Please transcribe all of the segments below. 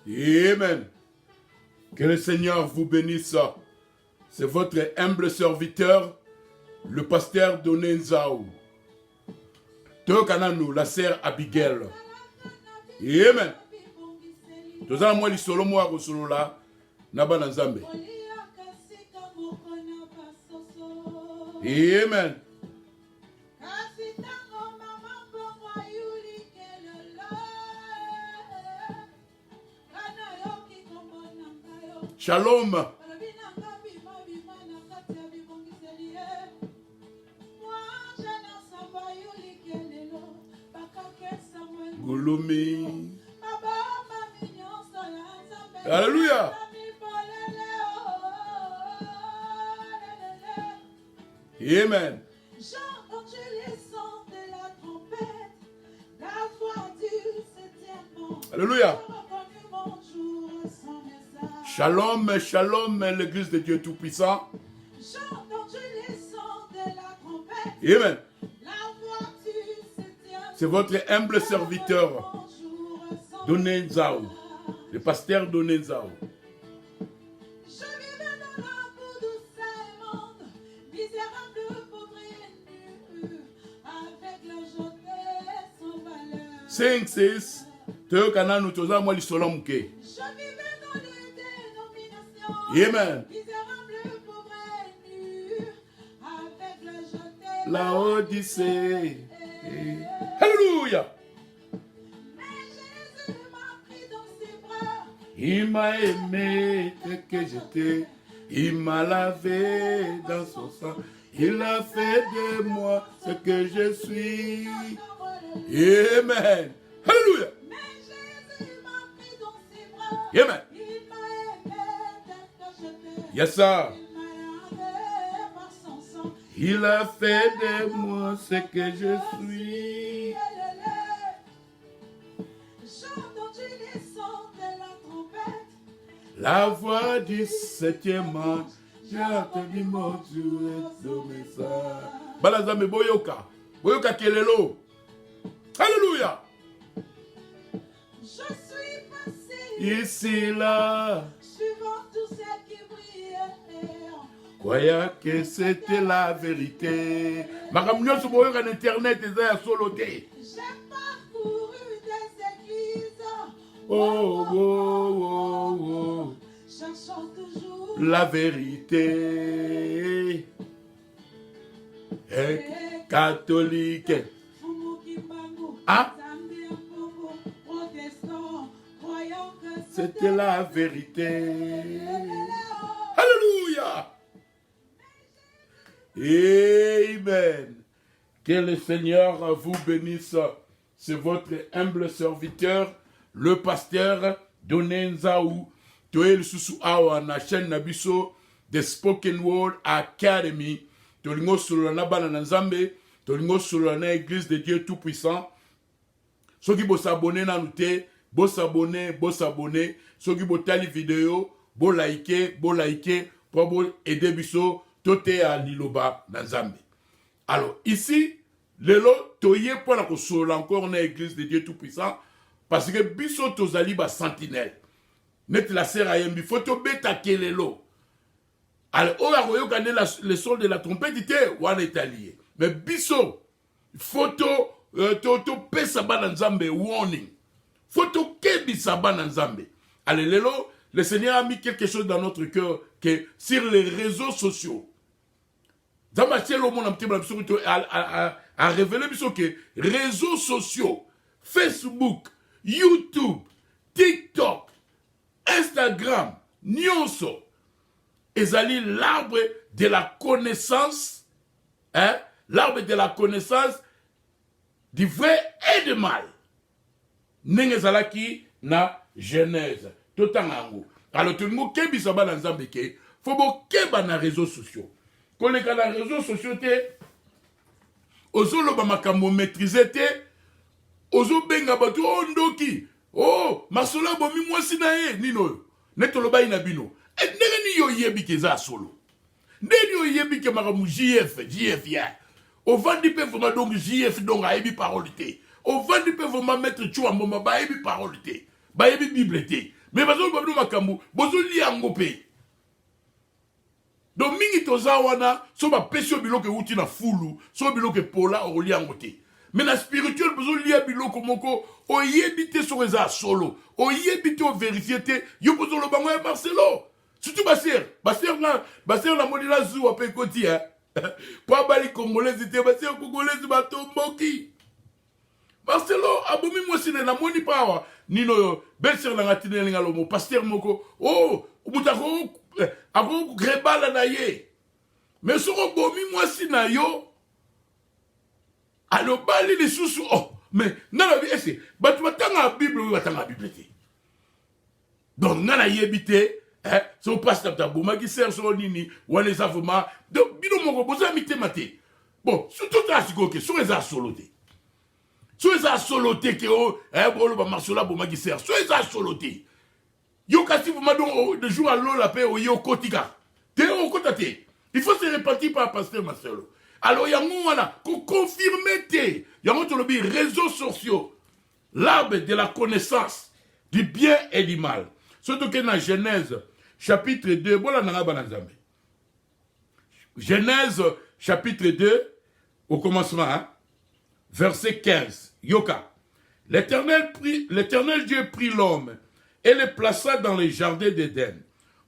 Amen. Que le Seigneur vous bénisse. C'est votre humble serviteur, le pasteur Donenzao. Tokananu, la sœur Abigail. Amen. Tozala moi lisolo moi kosolo la naba na Nzambe. Amen. Shalom. Gouloumi. Alléluia. Amen. Alléluia. Shalom, shalom, l'église de Dieu Tout-Puissant. Amen. C'est votre humble serviteur, Donenzao, le pasteur Donenzao. Cinq, six, te kana nous toza moi lisolom ke. Amen. La Odyssée. Alléluia. Il m'a aimé tel que j'étais. Il m'a lavé dans son sang. Il a fait de moi ce que je suis. Amen. Alléluia. Amen. Yes, sir. Il a fait de moi ce que je suis. La voix du septième ange, j'ai entendu mon Dieu donner ça. Balazame boyoka, boyoka kelelo. Alléluia. Je suis passé ici là. Suivant tout ce qui brillait. Croyant que c'était la vérité. Makamnyo sur boyoka internet et soloté. J'ai parcouru des églises. Oh, oh, oh, oh. Cherchant toujours La vérité. Et catholique. Ah? C'était la vérité. Alléluia. Amen. Que le Seigneur vous bénisse. C'est votre humble serviteur, le pasteur Donenzao. Toel susu awa na chaîne nabiso de Spoken Word Academy. Tolingo solo na bana na Nzambe, tolingo solo na église de Dieu Tout-Puissant. Soki bo s'abonner na nous bo s'abonner, soki bo tali vidéo, bo liker, pour bo aider biso tote à liloba na Nzambe. Alors ici, lelo toye pour la kosolo encore na église de Dieu Tout-Puissant parce que biso tozali ba sentinelle. Net la sœur ayembi photo beta kelelo. Alors on va regarder le son de la trompette était wana italien. Mais biso photo to pesa bana Nzambe warning. Photo kebi sabana Nzambe. Allez lelo, le Seigneur a mis quelque chose dans notre cœur que sur les réseaux sociaux. Zamachelo mon petit a révélé biso que réseaux sociaux, Facebook, YouTube, TikTok, Instagram, nyonso, ezali l'arbre de la connaissance, hein, l'arbre de la connaissance du vrai et du mal. Nengezalaki na Genèse. Totangango. Alors tout le monde kebi saba na Nzambe ke, faut bo keba na réseaux sociaux. Koleka na réseaux sociaux te, ozolo ba makambo maîtriser te, ozo benga batu ondoki. Oh, masola bomi mwasi na ye, nino, netoloba inabino. Et nene yo yebi ke za solo. Nene yo yebi ke makamu JF ya. Au vent du peu, vraiment donc JF donc a ébi parole te. Au vent du peu, vraiment mettre chouambo ba ébi parole te. Ba ébi bible te. Mais bazo babino makambu, bozo li angope. Donc mingi toza wana, so ba pesio biloko uti na fulu, so biloko pola o li angote. Mais na spirituel bozo li biloko moko, o yebite so reza solo, o yebite o vérifié yo bozo lo bango ya Marcelo. Surtout Basser la moni la zou ape koti hein. Pour bali congolais était Basser congolais batomboki. Marcelo abomi moi si na moni pa nino belser na ngatine nga lomo pasteur moko oh mutako ako grebala na ye. Mais soko bomi moi si na yo alo bali les sous oh mais ngana bi ese batu batanga bible batanga bible te. Donc ngana yebite so pasteur taboma qui sert sur nini ou les avoma donc bino moko boza mité maté. Bon surtout ta sikoke sur les soloté. Sur les soloté que bolo ba marsola boma qui sert sur les soloté. Yo kasi vous m'a donc de jour à l'eau la paix au yo kotika. Te o kotate. Il faut se répartir par pasteur Marcelo. Alors yango wana ko confirmer te yango to lobi réseaux sociaux l'arbre de la connaissance du bien et du mal. Surtout que dans Genèse chapitre 2, voilà nanga banazambe. Genèse chapitre 2 au commencement hein, verset 15. Yoka. L'Éternel Dieu prit l'homme et le plaça dans les jardins d'Éden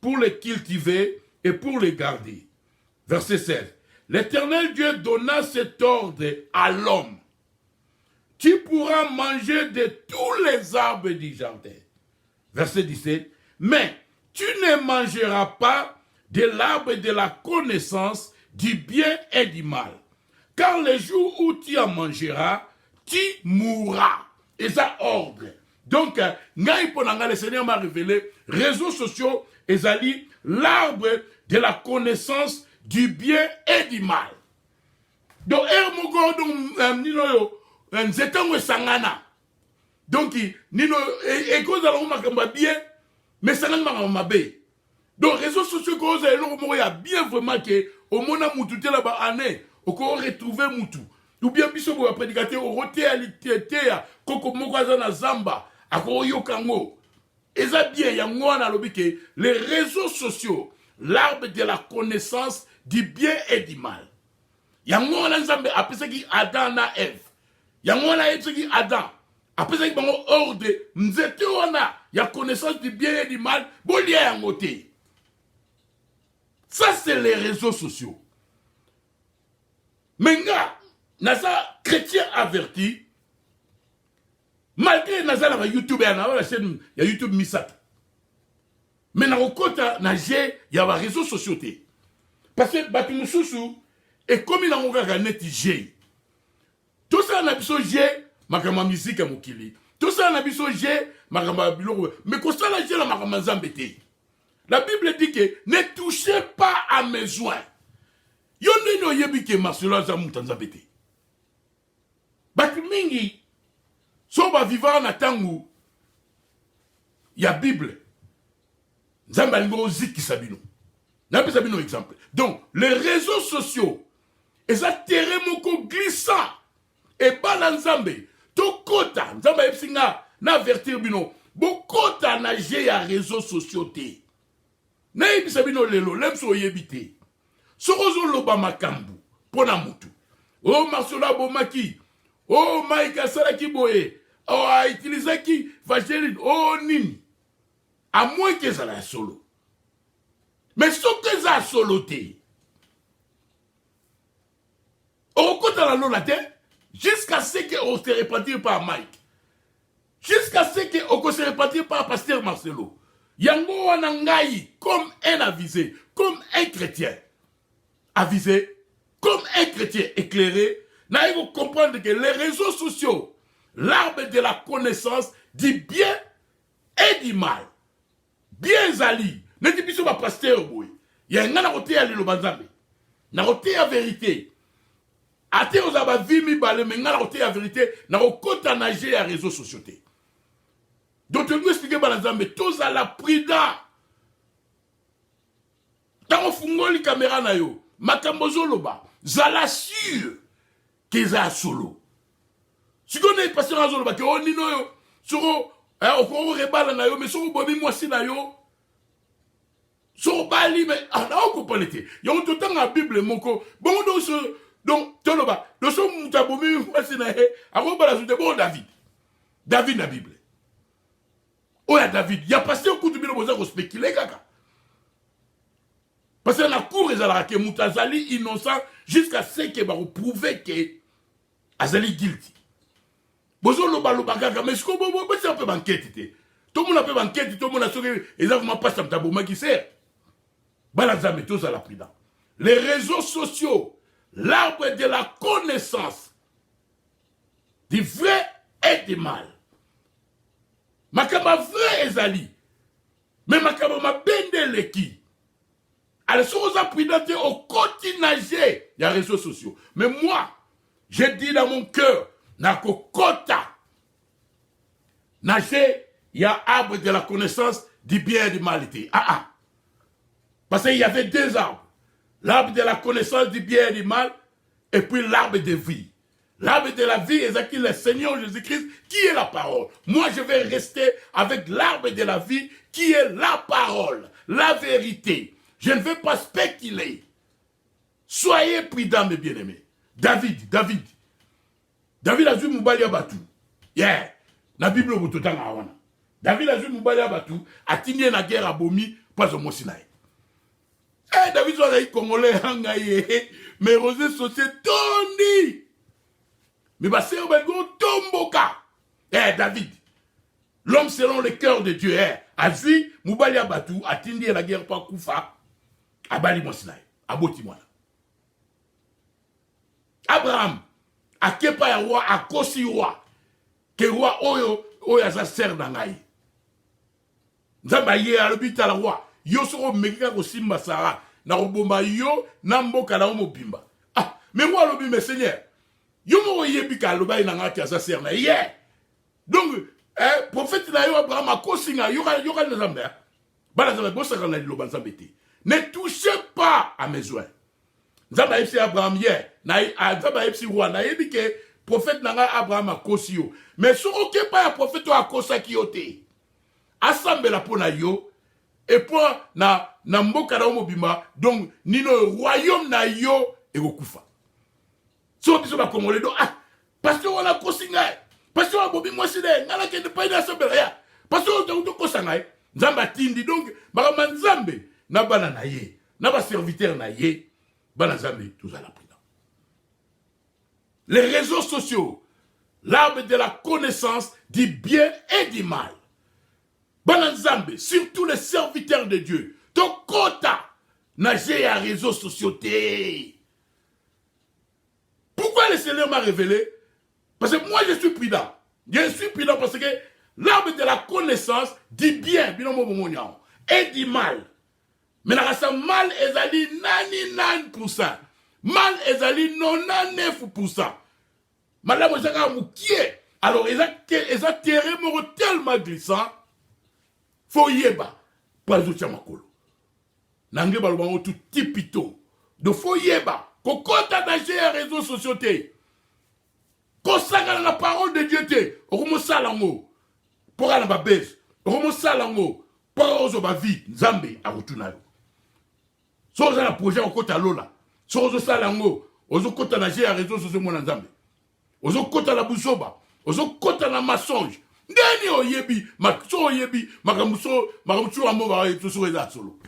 pour les cultiver et pour les garder. Verset 16. L'Éternel Dieu donna cet ordre à l'homme. Tu pourras manger de tous les arbres du jardin. Verset 17. Mais tu ne mangeras pas de l'arbre de la connaissance du bien et du mal. Car le jour où tu en mangeras, tu mourras. Et ça ordre. Donc, le Seigneur m'a révélé, réseaux sociaux, et ça dit, l'arbre de la connaissance du bien et du mal. Donc, donc, nino et cause alors makamba bien mais ça n'a pas mabé. Donc réseaux sociaux cause alors il y a bien vraiment que au mona mutu te là bas année au ko retrouver mutu ou bien biso bo prédicateur au roté à l'itetea koko moko na zamba ako yokango eza bien ya ngona lobike les réseaux sociaux l'arbre de la connaissance du bien et du mal. Ya ngona nzambe apesa ki Adam na Ève. Ya ngona etse ki Adam après ça, il y a un ordre, il y a connaissance du bien et du mal, il y a un côté. Ça, c'est les réseaux sociaux. Maintenant, Naza, chrétien averti, malgré Naza, il y a YouTube, il y a YouTube Misat. Mais dans le côté, il y a les réseaux sociaux. Parce que, et comme il y a un net, tout ça, on a besoin de makama musique mokili tout ça na biso j'ai makama biloko mais ko ça la j'ai la makama zambete. La Bible dit que ne touchez pas à mes joints. Yo no yebi ke Marcelo za mutanzambete bat mingi so ba vivant na tangu ya Bible nzamba ngo ziki sabino na pe sabino exemple. Donc les réseaux sociaux eza terrain moko glissant et balanzambe Tokota, nzamba epsinga na avertir bino. Bokota na je ya réseaux sociaux te. Na ebisa bino lelo, lemso yebite. Sorozo loba makambu, pona mutu. Oh Marcelo bomaki. Oh Maïka salaki boye. Oh a utilisaki vacheline. Oh nini. À moins que ça la solo. Mais ce que ça solo te. Oh kota la lola te. Jusqu'à ce qu'on se répartit par Mike. Jusqu'à ce qu'on se répartit par Pasteur Marcelo. Yango wanangai comme un avisé, comme un chrétien. Avisé, comme un chrétien éclairé. N'a vous comprendre que les réseaux sociaux, l'arbre de la connaissance du bien et du mal. Bien zali. Ne dis pas pasteur boy. Il y a un gars qui a le bazambe. Na roté la vérité. Ate ozaba vimi bale menga la la vérité na okota nager ya réseaux sociaux. Donc tu nous expliquer balazambe tous à la prida. Tant fungoli caméra na yo, makambo zoloba, zala sûr que za solo. Si on est passé dans zoloba que on nino yo, suro Okoro rebala na yo, mais so bobi mwasi na yo. So bali, mais na okopane te. Yo tout temps la Bible moko. Bon donc toloba, do so mutabomi mwasi na he, akobala so bon David. David na Bible. Oya David, ya passé au coup de bino boza ko spéculer kaka. Parce que la cour ezala ke mutazali innocent jusqu'à ce que ba prouver que azali guilty. Bozo loba kaka, mais ce qu'on peut c'est un peu banquette. Tout le monde a fait banquette, tout le monde a sauvé exactement pas ça taboma qui sert. Balazame tous à la prudence. Les réseaux sociaux, l'arbre de la connaissance du vrai et du mal. Makaba vrai ezali. Mais makaba ma bende qui. Alors, si vous apprenez au quotidien, il y a les réseaux sociaux. Mais moi, j'ai dit dans mon cœur, nako kota. Nager, il y a arbre de la connaissance du bien et du mal. Parce qu'il y avait deux arbres. L'arbre de la connaissance du bien et du mal, et puis l'arbre de vie. L'arbre de la vie, c'est le Seigneur Jésus-Christ, qui est la parole. Moi, je vais rester avec l'arbre de la vie, qui est la parole, la vérité. Je ne vais pas spéculer. Soyez prudents, mes bien-aimés. David a vu Moubali Abatou. Yeah. La Bible au tout temps. David a vu Moubali Abatou. A tigné la guerre à Bomi, pas au Mosinaï. Eh, David soit un Congolais, mais Rosé Socié Tony. Mais bah, c'est un Tomboka. Eh, David. L'homme selon le cœur de Dieu. A vu Moubali Abatou, a tigné la guerre par Koufa. Abali Mosinaï, aboti mwana. Abraham, a kepa ya roi, a kosi roi, ke roi oyo aza ser na ngai. Nzamba ye alobita la roi, yo soko mekika ko simba sara, na robomba yo, na mboka na omobimba. Ah, mais moi lobi me seigneur, yo mo yebika loba ina ngati aza ser na ye. Donc, prophète na yo Abraham a kosi nga, yo ka nzamba. Bala nzamba bosaka na loba nzamba te. Ne touchez pas à mes joints. Nzamba epsi Abraham hier. Nzamba epsi roi. Na yebike prophète nanga Abraham a kosi yo. Mais si on ne pas un prophète a kosa ki yo te. Assemble la po na yo. Et pour na mboka na omobima. Donc nino royaume na yo e gokufa. So biso ba Congolais do parce que on a kosi ngai. Parce que on bobi moi sile ngala ke ne pas na assemble ya. Parce que on kosa ngai. Nzamba tindi donc ba Nzambe. Na bana na ye, na ba serviteur na ye, bana zambe tous à la prudence. Les réseaux sociaux, l'arbre de la connaissance du bien et du mal. Bana zambe, surtout les serviteurs de Dieu, ton quota n'a j'ai à réseaux sociaux té. Pourquoi le Seigneur m'a révélé? Parce que moi je suis prudent. Je suis prudent parce que l'arbre de la connaissance du bien, et du mal. Mais la race mal ezali 99%. Mal ezali 99%. Madame Ozaka Moukié. Alors, ils ont terré tellement glissant. Faut yeba. Pas de chamakolo. Nangé balouan tout tipito. De faut yeba. Kokota nager à réseaux sociaux te. Kosanga la parole de Dieu te. Orumo salango. Pour aller ma baisse. Orumo salango. Pour ozo ba vie. Nzambe a rutunayo. Si vous avez un projet au côté de l'Ola, si vous avez un côté de la réseau social, vous avez un côté de la bousoba, vous avez un côté de la mensonge. Ndeni oyebi, makso oyebi, makamuso amoba et tout ça solo.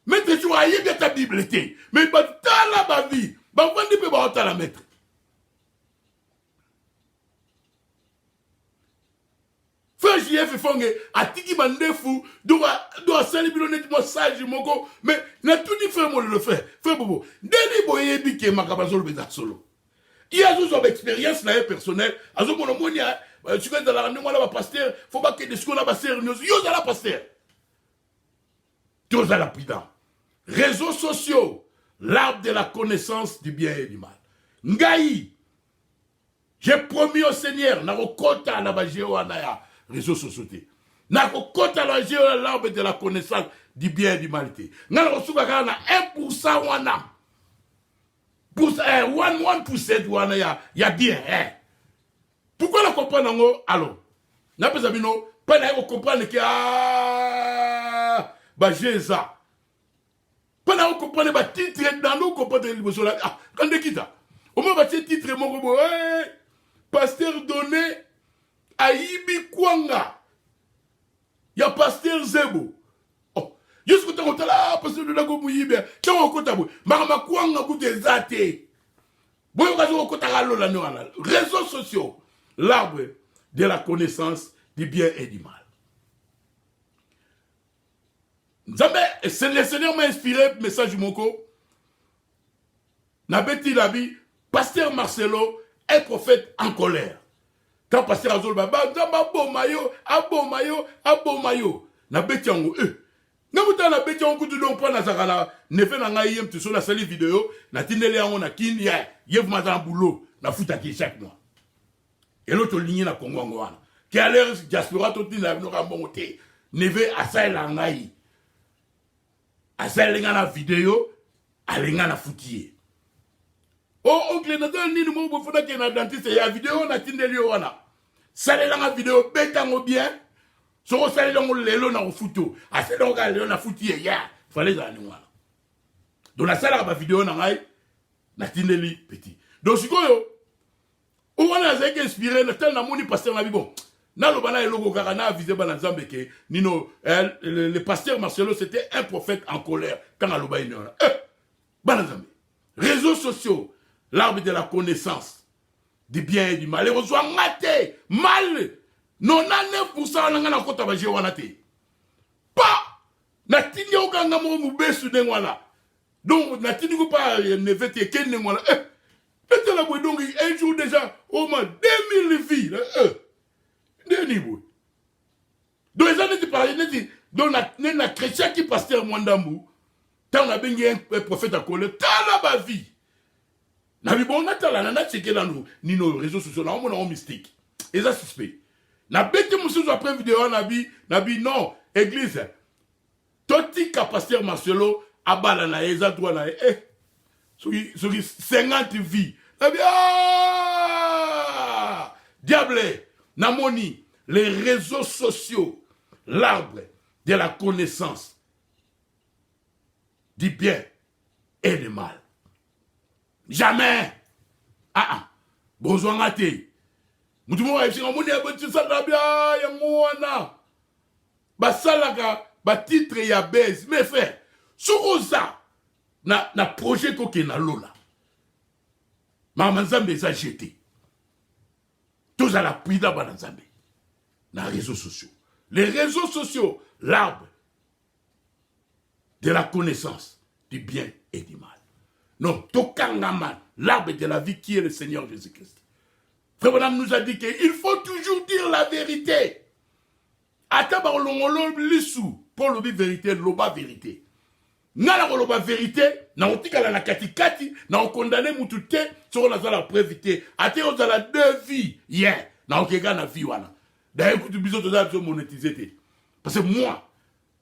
Mais tu as oyebi ta Bible té, mais ba tala ba vie, ba vandi pe ba tala mettre. JF fonge atiki bandefu doit sali bilonet mo sage moko mais na tout ni fait mo le faire fait bobo deni boyebi ke makabazolo beza solo il y a des expériences là personnelles azo mono monia tu vas dans la réunion là pasteur faut pas que des scolaires ba ser yo za la pasteur tous à la prudence réseaux sociaux l'arbre de la connaissance du bien et du mal ngai j'ai promis au Seigneur na kokota na ba jewana réseaux sociaux. Na kokota la l'arbre de la connaissance du bien et du mal. Na kosuka kana 1% wana. Pour 1% wana ya bien. Pourquoi la comprendre alors n'a pas abino pas na comprendre que ah ba jeza pas na comprendre ba titre dans nous comprendre liboso la ah quand de kita au moins ba titre mon robo pasteur donné Ayibi Kwanga ya pasteur Zebo oh jusqu'au temps là pasteur de la gomuyibe tant au kota bo mama Kwanga ku des athées boyo kazo au kota la lola no ala réseaux sociaux l'arbre de la connaissance du bien et du mal. Nzambe, le Seigneur m'a inspiré message moko. Nabeti Labi, pasteur Marcelo est prophète en colère. Quand pasteur Azol Baba, Nzamba abo mayo. Nabeti yango Namuta nabeti yango kutu don pa nazakala. Nefe na ngai yem tu so la sali vidéo. Na tinele yango na kin ya yev mazan boulot. Na futa ki chaque mois. Et l'autre ligne na Congo ngwana. Qui a l'air diaspora tout na no monté. Neve asai la ngai. Asai lenga na vidéo, alenga na futier. Oh oncle na don ni mo bo fona ke na dentiste ya vidéo na tindeli wana. Sale la vidéo betango bien. So sale longo lelo na futo. Asai longo lelo na futier ya. Fallait za ni wana. Donc la sale ba vidéo na ngai na tindeli petit. Donc sikoyo on a inspiré le tel namoni pasteur na bon na lo bana eloko kaka na avisé bana nzambe ke nino le pasteur Marcelo c'était un prophète en colère quand aloba ino bana nzambe réseaux sociaux l'arbre de la connaissance du bien et du mal et reçoit maté mal 99% na ngana kota ba je wana te pas na tinyo kanga mo mubesu dengwana donc na tinyo pas ne vete ken dengwana donc un jour déjà, au moins 2000 filles. Donc les années de parler, donc la chrétien qui pasteur Mwandambu, tant on a bien un prophète à coller, tant la vie. Na bi bon nata la nana checker dans nos réseaux sociaux, là on a un mystique. Et ça suspect. Na bête monsieur après vidéo na bi non, église. Toti ka pasteur Marcelo abala na eza droit na sur 50 vies. Ah! Diable, Namoni, les réseaux sociaux, l'arbre de la connaissance du bien et du mal. Jamais. Besoin raté. Moutoumou a moni aboti salabia ya mwana. Basalaka, ba titre ya base. Mais frère, sur ça, na projet koke na lola. Maman Nzambe a jeté. Tous à la pida dans Nzambe. Dans les réseaux sociaux. Les réseaux sociaux, l'arbre de la connaissance du bien et du mal. Non, Tokangaman, l'arbre de la vie qui est le Seigneur Jésus-Christ. Frère Madame nous a dit qu'il faut toujours dire la vérité. Ataba olongolo lisu, pour le vérité, loba vérité. Nala koloba vérité na otikala na katikati na okondane mutu te soko na zala prévité ate ozala deux vies na okega na vie wana d'ailleurs kutu biso to za monétiser te parce que moi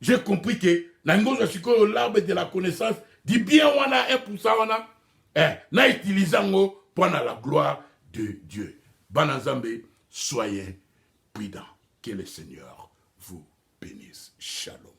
j'ai compris que na ngozo sikoyo l'arbre de la connaissance du bien wana 1% wana na utilisant pour la gloire de Dieu. Bana Nzambe, soyez prudents, que le Seigneur vous bénisse. Shalom.